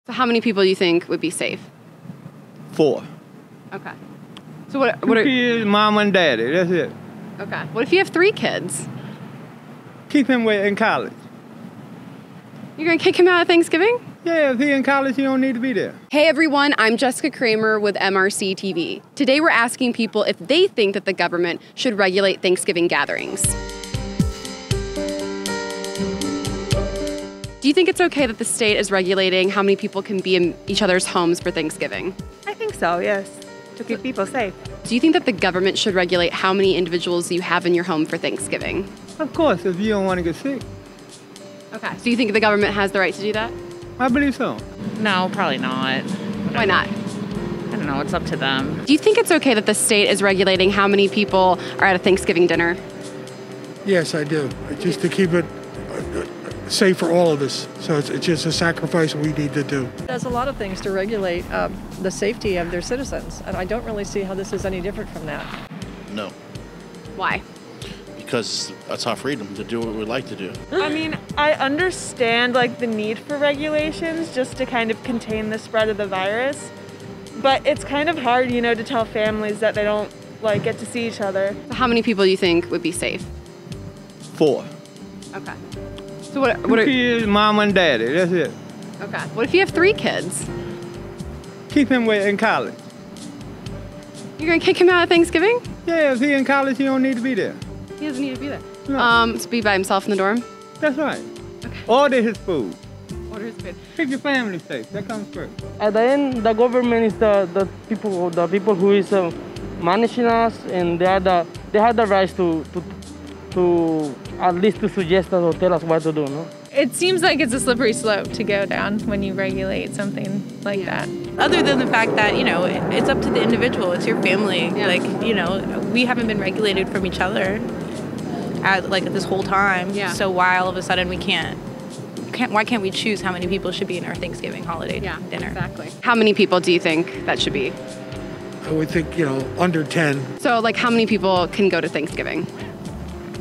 So how many people do you think would be safe? 4. Okay. So what Two are kids, mom and daddy, that's it. okay? What if you have 3 kids? Keep him in college. You're gonna kick him out at Thanksgiving? Yeah, if he in college, he don't need to be there. Hey everyone, I'm Jessica Kramer with MRCTV. Today we're asking people if they think that the government should regulate Thanksgiving gatherings. Do you think it's okay that the state is regulating how many people can be in each other's homes for Thanksgiving? I think so, yes, to keep people safe. Do you think that the government should regulate how many individuals you have in your home for Thanksgiving? Of course, if you don't want to get sick. Okay. So you think the government has the right to do that? I believe so. No, probably not. Why not? I don't know, it's up to them. Do you think it's okay that the state is regulating how many people are at a Thanksgiving dinner? Yes, I do. Just to keep it safe for all of us. So it's just a sacrifice we need to do. There's a lot of things to regulate the safety of their citizens, and I don't really see how this is any different from that. No, Why? because that's our freedom to do what we like to do. I mean, I understand like the need for regulations just to kind of contain the spread of the virus, but it's kind of hard, you know, to tell families that they don't like get to see each other. How many people do you think would be safe? 4. Okay. So what Two are kids, mom and daddy, that's it. okay? What if you have 3 kids? Keep him in college. You're gonna kick him out at Thanksgiving? Yeah, if he in college, he don't need to be there. He doesn't need to be there. No. So be by himself in the dorm? That's right. Order his food. Order his food. Keep your family safe. That comes first. At the end, the government is the people who is managing us, and they have the rights to at least to suggest us or tell us what to do. No? It seems like it's a slippery slope to go down when you regulate something like that. Other than the fact that, you know, it's up to the individual, it's your family. Yeah. Like, you know, we haven't been regulated from each other this whole time. Yeah. So why all of a sudden why can't we choose how many people should be in our Thanksgiving holiday dinner? Exactly. How many people do you think that should be? I would think, under 10. So like how many people can go to Thanksgiving?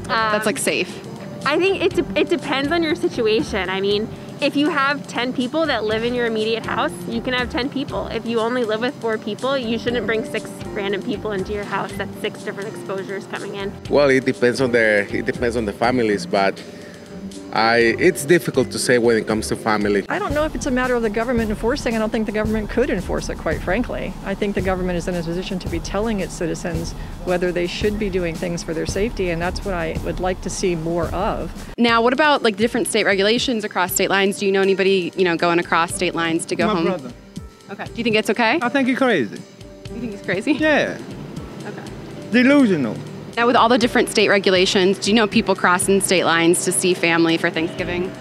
That's like safe. I think it depends on your situation. I mean, if you have 10 people that live in your immediate house, you can have 10 people. If you only live with 4 people, you shouldn't bring 6 random people into your house. That's 6 different exposures coming in. Well, it depends on the families, but it's difficult to say when it comes to family. I don't know if it's a matter of the government enforcing. I don't think the government could enforce it, quite frankly. I think the government is in a position to be telling its citizens whether they should be doing things for their safety, and that's what I would like to see more of. Now, what about like different state regulations across state lines? Do you know anybody, going across state lines to go home? My brother. Okay. Do you think it's okay? I think he's crazy. You think he's crazy? Yeah. Okay. Delusional. Now, with all the different state regulations, do you know people crossing state lines to see family for Thanksgiving?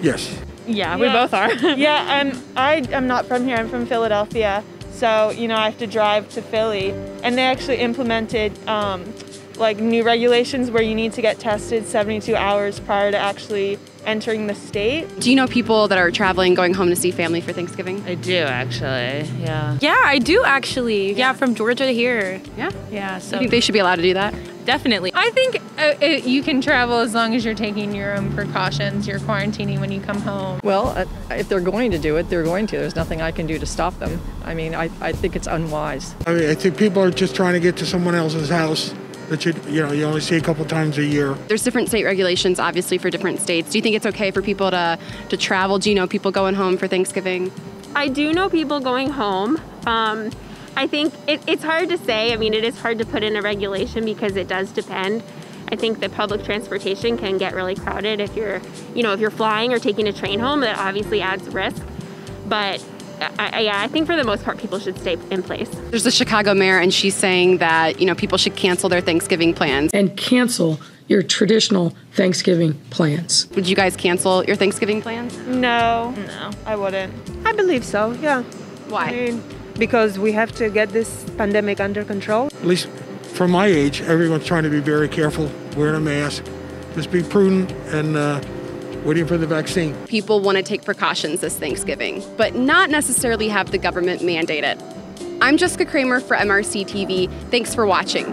Yes. Yeah, we both are. Yeah, I'm not from here. I'm from Philadelphia. So, I have to drive to Philly. And they actually implemented new regulations where you need to get tested 72 hours prior to actually entering the state. Do you know people that are traveling, going home to see family for Thanksgiving? I do, actually, yeah. Yeah, I do, actually. Yeah, from Georgia to here. Yeah? Yeah, so. You think they should be allowed to do that? Definitely. I think you can travel as long as you're taking your own precautions, you're quarantining when you come home. Well, if they're going to do it, they're going to. There's nothing I can do to stop them. I mean, I think it's unwise. I mean, I think people are just trying to get to someone else's house that you only see a couple times a year. There's different state regulations, obviously, for different states. Do you think it's okay for people to travel? Do you know people going home for Thanksgiving? I do know people going home. I think it's hard to say. I mean, it is hard to put in a regulation because it does depend. I think that public transportation can get really crowded if you're flying or taking a train home. That obviously adds risk. But I think for the most part, people should stay in place. There's the Chicago mayor, and she's saying that, people should cancel their Thanksgiving plans. And cancel your traditional Thanksgiving plans. Would you guys cancel your Thanksgiving plans? No, I wouldn't. I believe so, yeah. Why? I mean, because we have to get this pandemic under control. At least from my age, everyone's trying to be very careful, wearing a mask, just be prudent and waiting for the vaccine. People want to take precautions this Thanksgiving, but not necessarily have the government mandate it. I'm Jessica Kramer for MRCTV. Thanks for watching.